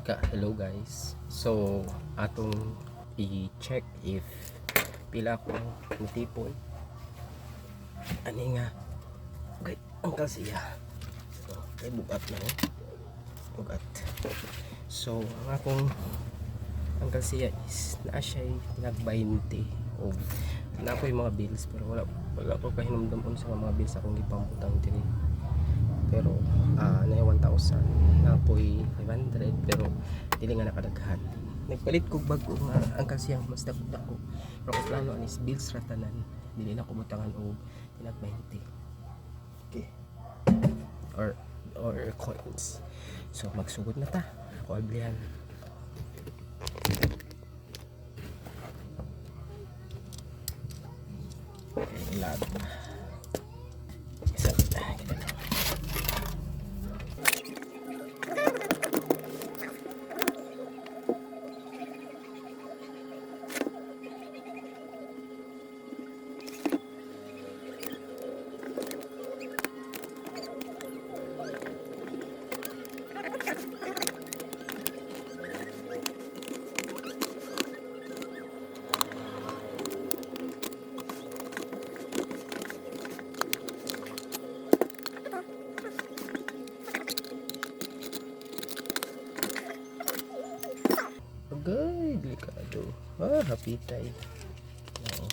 Hello guys. So atong i-check if pila ko natipoy. Ani nga okay, ang kalsiya. So kay bugat na bugat. So ang akong ang kalsiya is naa siya nag 20 o na ko yung mga bills pero wala ko kahinumdum sa mga bills akong gipamputang diri. Pero na 1,000 na po'y 500 pero dili nga nakadaghan. Nagpalit ko bago nga ang kalsiyang mas dako pero kung plano anis bills ratanan dili na ko butangan og tinag 20 okay or coins. So magsugod na ta ako ablihan. Okay, lab isa agay delikado hapitay no.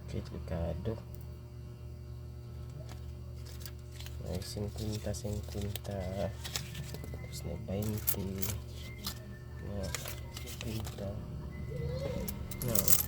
Okay, delikado may 50 tapos na 20 na 50 no.